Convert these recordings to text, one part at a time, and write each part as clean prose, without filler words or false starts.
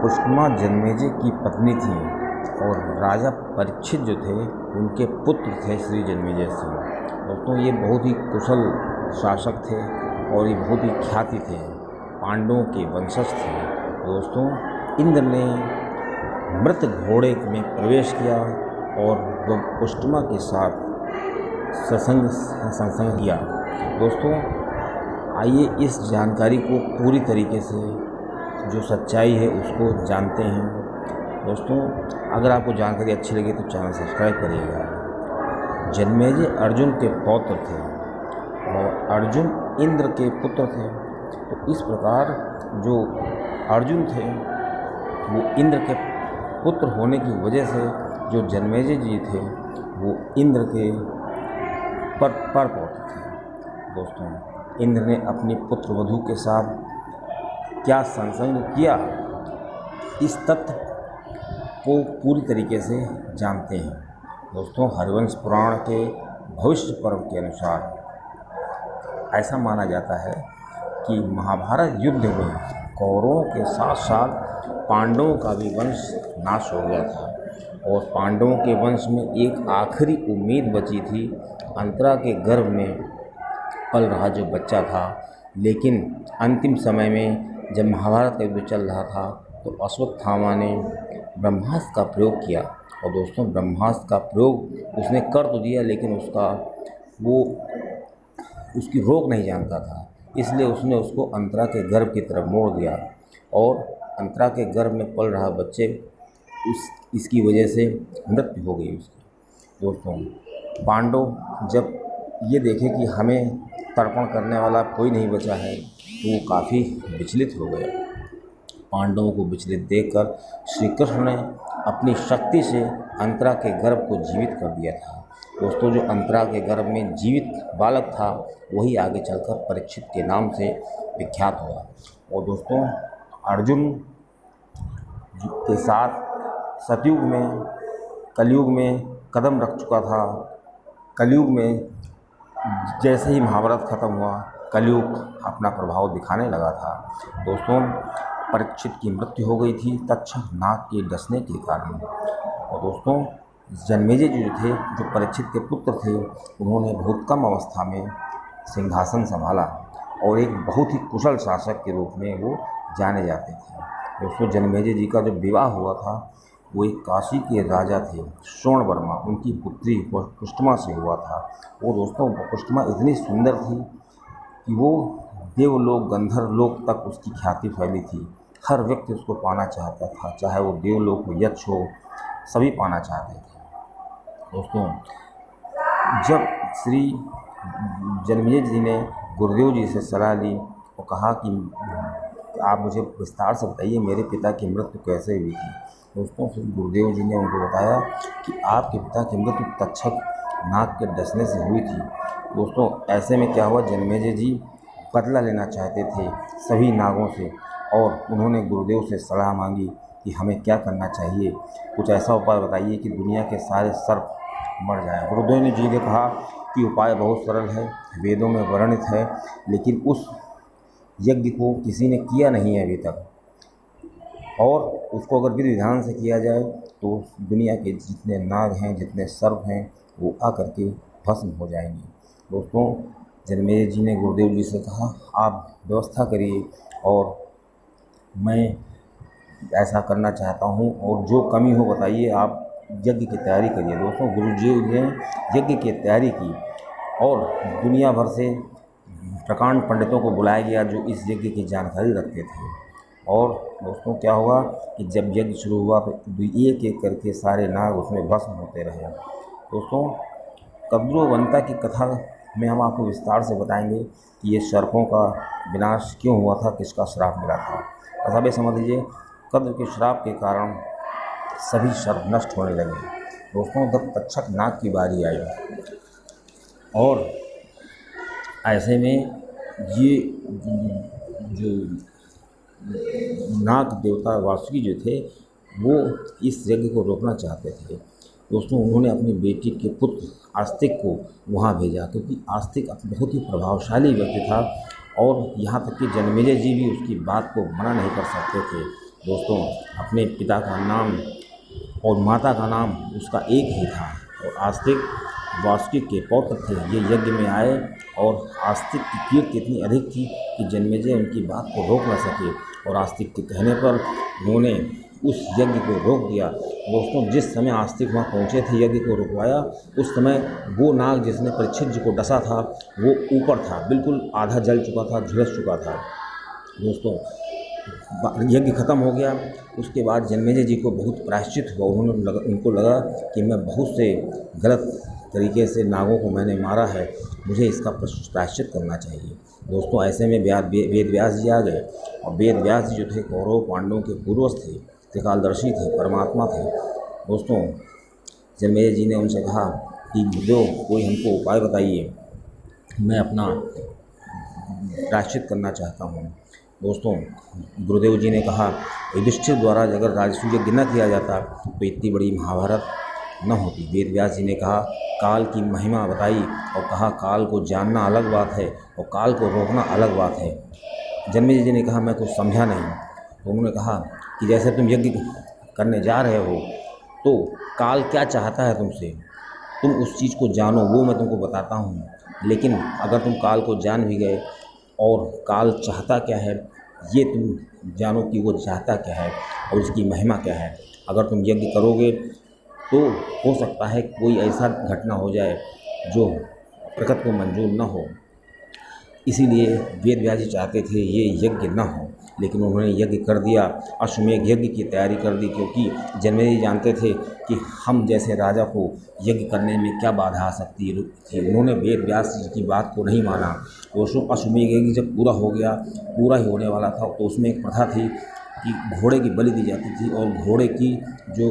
पुष्टमा जन्मेजय की पत्नी थी और राजा परीक्षित जो थे उनके पुत्र थे श्री जन्मेजय सिंह। दोस्तों ये बहुत ही कुशल शासक थे और ये बहुत ही ख्याति थे, पांडवों के वंशज थे। दोस्तों इंद्र ने मृत घोड़े में प्रवेश किया और वह पुष्टमा के साथ संसंग किया। दोस्तों आइए इस जानकारी को पूरी तरीके से जो सच्चाई है उसको जानते हैं। दोस्तों अगर आपको जानकारी अच्छी लगी तो चैनल सब्सक्राइब करिएगा। जन्मेजय अर्जुन के पौत्र थे और अर्जुन इंद्र के पुत्र थे। तो इस प्रकार जो अर्जुन थे वो इंद्र के पुत्र होने की वजह से जो जन्मेजय जी थे वो इंद्र के पर पौत्र थे। दोस्तों इंद्र ने अपनी पुत्र वधू के साथ क्या संसर्ग किया, इस तथ्य को पूरी तरीके से जानते हैं। दोस्तों हरिवंश पुराण के भविष्य पर्व के अनुसार ऐसा माना जाता है कि महाभारत युद्ध में कौरवों के साथ साथ पांडवों का भी वंश नाश हो गया था और पांडवों के वंश में एक आखिरी उम्मीद बची थी, अंतरा के गर्भ में पल रहा जो बच्चा था। लेकिन अंतिम समय में जब महाभारत का युद्ध चल रहा था तो अश्वत्थामा ने ब्रह्मास्त्र का प्रयोग किया और दोस्तों ब्रह्मास्त्र का प्रयोग उसने कर तो दिया लेकिन उसकी रोक नहीं जानता था, इसलिए उसने उसको अंतरा के गर्भ की तरफ मोड़ दिया और अंतरा के गर्भ में पल रहा बच्चे इसकी वजह से मृत्यु हो गई उसकी। दोस्तों पांडव जब ये देखे कि हमें तर्पण करने वाला कोई नहीं बचा है तो वो काफ़ी विचलित हो गए। पांडवों को विचलित देखकर श्री कृष्ण ने अपनी शक्ति से अंतरा के गर्भ को जीवित कर दिया था। दोस्तों जो अंतरा के गर्भ में जीवित बालक था वही आगे चलकर परीक्षित के नाम से विख्यात हुआ। और दोस्तों अर्जुन के साथ सतयुग में कलयुग में कदम रख चुका था। कलयुग में जैसे ही महाभारत खत्म हुआ कलयुग अपना प्रभाव दिखाने लगा था। दोस्तों परीक्षित की मृत्यु हो गई थी तक्षक नाग के डसने के कारण। और दोस्तों जन्मेजय जी जो थे जो परीक्षित के पुत्र थे उन्होंने बहुत कम अवस्था में सिंहासन संभाला और एक बहुत ही कुशल शासक के रूप में वो जाने जाते थे। दोस्तों जन्मेजय जी का जो विवाह हुआ था वो एक काशी के राजा थे श्रवणवर्मा, उनकी पुत्री पुष्टमा से हुआ था। वो दोस्तों पुष्टमा इतनी सुंदर थी कि वो देवलोक गंधर्वलोक तक उसकी ख्याति फैली थी। हर व्यक्ति उसको पाना चाहता था, चाहे वो देवलोक हो यक्ष हो, सभी पाना चाहते थे। दोस्तों जब श्री जन्मेजय जी ने गुरुदेव जी से सलाह ली और कहा कि आप मुझे विस्तार से बताइए मेरे पिता की मृत्यु कैसे हुई थी। दोस्तों फिर गुरुदेव जी ने उनको बताया कि आपके पिता की मृत्यु तक्षक नाग के डसने से हुई थी। दोस्तों ऐसे में क्या हुआ, जन्मेजय जी बदला लेना चाहते थे सभी नागों से और उन्होंने गुरुदेव से सलाह मांगी कि हमें क्या करना चाहिए, कुछ ऐसा उपाय बताइए कि दुनिया के सारे सर्प मर जाएं। गुरुदेव जी ने कहा कि उपाय बहुत सरल है, वेदों में वर्णित है, लेकिन उस यज्ञ को किसी ने किया नहीं है अभी तक और उसको अगर विधि विधान से किया जाए तो दुनिया के जितने नाग हैं जितने सर्प हैं वो आकर के भस्म हो जाएंगे। दोस्तों जन्मेजय जी ने गुरुदेव जी से कहा आप व्यवस्था करिए और मैं ऐसा करना चाहता हूँ और जो कमी हो बताइए, आप यज्ञ की तैयारी करिए। दोस्तों गुरु जी ने यज्ञ की तैयारी की और दुनिया भर से प्रकांड पंडितों को बुलाया गया जो इस यज्ञ की जानकारी रखते थे। और दोस्तों क्या हुआ कि जब यज्ञ शुरू हुआ तो एक एक करके सारे नाग उसमें भस्म होते रहे। दोस्तों कद्रुवंता की कथा में हम आपको विस्तार से बताएंगे कि ये सर्पों का विनाश क्यों हुआ था, किसका श्राप मिला था। ऐसा भी समझ लीजिए कद्र के श्राप के कारण सभी सर्प नष्ट होने लगे। दोस्तों जब तक्षक नाग की बारी आई और ऐसे में ये जो नाग देवता वासुकी जो थे वो इस यज्ञ को रोकना चाहते थे। दोस्तों उन्होंने अपनी बेटी के पुत्र आस्तिक को वहाँ भेजा क्योंकि आस्तिक बहुत ही प्रभावशाली व्यक्ति था और यहाँ तक कि जन्मेजय जी भी उसकी बात को मना नहीं कर सकते थे। दोस्तों अपने पिता का नाम और माता का नाम उसका एक ही था और आस्तिक वासुकी के पौत्र थे। ये यज्ञ में आए और आस्तिक की कीर्ति इतनी अधिक थी कि जन्मेजय उनकी बात को रोक न सके और आस्तिक के कहने पर उन्होंने उस यज्ञ को रोक दिया। दोस्तों जिस समय आस्तिक वहाँ पहुँचे थे यज्ञ को रुकवाया, उस समय वो नाग जिसने परीक्षित जी को डसा था वो ऊपर था, बिल्कुल आधा जल चुका था, झुलस चुका था। दोस्तों यज्ञ खत्म हो गया। उसके बाद जन्मेजय जी को बहुत प्रायश्चित हुआ। उनको लगा कि मैं बहुत से गलत तरीके से नागों को मैंने मारा है, मुझे इसका प्रायश्चित करना चाहिए। दोस्तों ऐसे में वेद व्यास जी आ गए और वेद व्यास जी जो थे कौरव पांडवों के पूर्वज थे, त्रिकालदर्शी थे, परमात्मा थे। दोस्तों जन्मेजय जी ने उनसे कहा कि गुरुदेव कोई हमको उपाय बताइए, मैं अपना प्रायश्चित करना चाहता हूँ। दोस्तों गुरुदेव जी ने कहा युधिष्ठिर द्वारा अगर राजसूय यज्ञ न किया जाता तो इतनी बड़ी महाभारत न होती। वेद व्यास जी ने कहा काल की महिमा बताई और कहा काल को जानना अलग बात है और काल को रोकना अलग बात है। जन्मेजय जी ने कहा मैं कुछ समझा नहीं। तो उन्होंने कहा कि जैसे तुम यज्ञ करने जा रहे हो तो काल क्या चाहता है तुमसे, तुम उस चीज़ को जानो, वो मैं तुमको बताता हूँ। लेकिन अगर तुम काल को जान भी गए और काल चाहता क्या है ये तुम जानो कि वो चाहता क्या है और उसकी महिमा क्या है। अगर तुम यज्ञ करोगे तो हो सकता है कोई ऐसा घटना हो जाए जो प्रकृति को मंजूर न हो, इसीलिए वेद व्यास जी चाहते थे ये यज्ञ न हो, लेकिन उन्होंने यज्ञ कर दिया। अश्वमेध यज्ञ की तैयारी कर दी क्योंकि जन्मेजय जी जानते थे कि हम जैसे राजा को यज्ञ करने में क्या बाधा आ सकती थी। उन्होंने वेद व्यास जी की बात को नहीं माना। दोस्तों अश्वमेध यज्ञ जब पूरा हो गया, पूरा ही होने वाला था, तो उसमें एक प्रथा थी कि घोड़े की बलि दी जाती थी और घोड़े की जो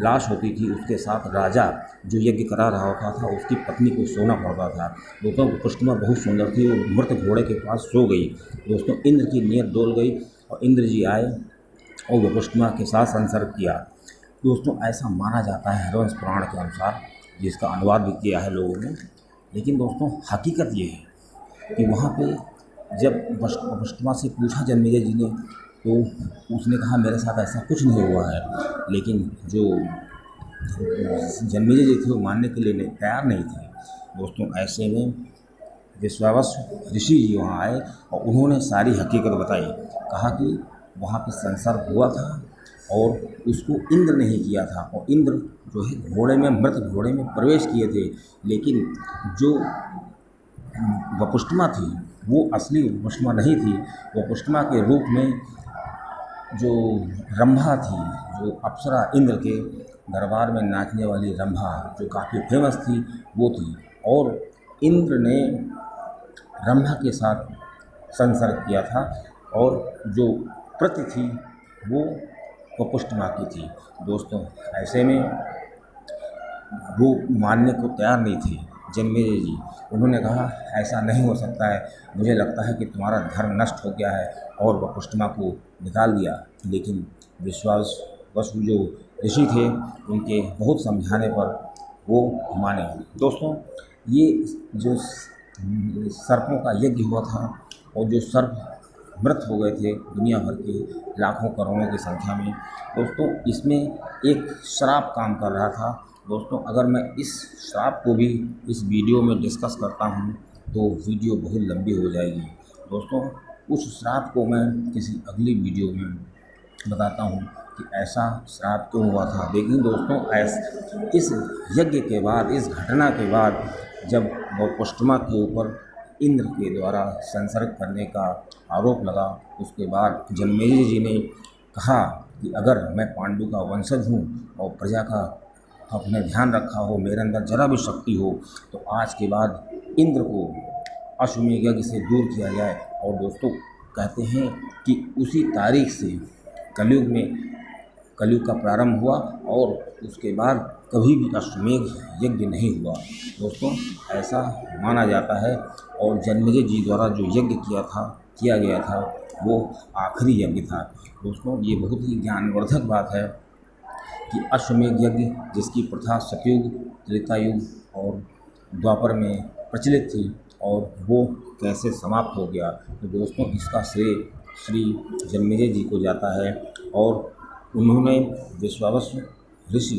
लाश होती थी उसके साथ राजा जो यज्ञ करा रहा होता था उसकी पत्नी को सोना पड़ता था। दोस्तों पुष्टिमा बहुत सुंदर थी, वो मृत घोड़े के पास सो गई। दोस्तों इंद्र की नीयत डोल गई और इंद्र जी आए और वो पुष्टिमा के साथ संसर्ग किया। दोस्तों ऐसा माना जाता है हरवंश पुराण के अनुसार, जिसका अनुवाद भी किया है लोगों ने। लेकिन दोस्तों हकीकत ये है कि वहाँ पे जब पुष्टिमा से पूछा जन्मेजय जी ने तो उसने कहा मेरे साथ ऐसा कुछ नहीं हुआ है। लेकिन जो जन्मेजय जी थे वो मानने के लिए तैयार नहीं थे। दोस्तों ऐसे में विश्वावसु ऋषि जी वहाँ आए और उन्होंने सारी हकीकत बताई। कहा कि वहाँ पे संसर्ग हुआ था और उसको इंद्र नहीं किया था और इंद्र जो है घोड़े में, मृत घोड़े में प्रवेश किए थे। लेकिन जो वपुष्टिमा थी वो असली वपुष्टिमा नहीं थी। वपुष्टिमा के रूप में जो रंभा थी, जो अप्सरा इंद्र के दरबार में नाचने वाली रंभा जो काफ़ी फेमस थी वो थी, और इंद्र ने रंभा के साथ संसर्ग किया था और जो प्रति थी वो वपुष्टिमा की थी। दोस्तों ऐसे में वो मानने को तैयार नहीं थे जन्मेजय जी। उन्होंने कहा ऐसा नहीं हो सकता है, मुझे लगता है कि तुम्हारा धर्म नष्ट हो गया है, और वपुष्टिमा को निकाल दिया। लेकिन विश्वावसु जो ऋषि थे उनके बहुत समझाने पर वो माने। दोस्तों ये जो सर्पों का यज्ञ हुआ था और जो सर्प मृत हो गए थे दुनिया भर के लाखों करोड़ों की संख्या में, दोस्तों इसमें एक श्राप काम कर रहा था। दोस्तों अगर मैं इस श्राप को भी इस वीडियो में डिस्कस करता हूँ तो वीडियो बहुत लंबी हो जाएगी। दोस्तों उस श्राप को मैं किसी अगली वीडियो में बताता हूँ कि ऐसा श्राप क्यों हुआ था। लेकिन दोस्तों इस यज्ञ के बाद, इस घटना के बाद जब वपुष्टिमा के ऊपर इंद्र के द्वारा संसर्ग करने का आरोप लगा, उसके बाद जन्मेजय जी ने कहा कि अगर मैं पांडु का वंशज हूँ और प्रजा का अपने ध्यान रखा हो, मेरे अंदर जरा भी शक्ति हो, तो आज के बाद इंद्र को अश्वमेध यज्ञ से दूर किया जाए। और दोस्तों कहते हैं कि उसी तारीख से कलयुग का प्रारंभ हुआ और उसके बाद कभी भी अश्वमेध यज्ञ नहीं हुआ। दोस्तों ऐसा माना जाता है और जन्मेजय जी द्वारा जो यज्ञ किया गया था वो आखिरी यज्ञ था। दोस्तों ये बहुत ही ज्ञानवर्धक बात है कि अश्वमेध यज्ञ जिसकी प्रथा सतयुग, त्रेता युग और द्वापर में प्रचलित थी और वो कैसे समाप्त हो गया। तो दोस्तों इसका श्रेय श्री जन्मेजय जी को जाता है और उन्होंने विश्वावसु ऋषि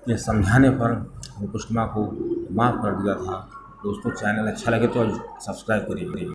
के समझाने पर मुकुष्मा को माफ़ कर दिया था। दोस्तों चैनल अच्छा लगे तो सब्सक्राइब करिए।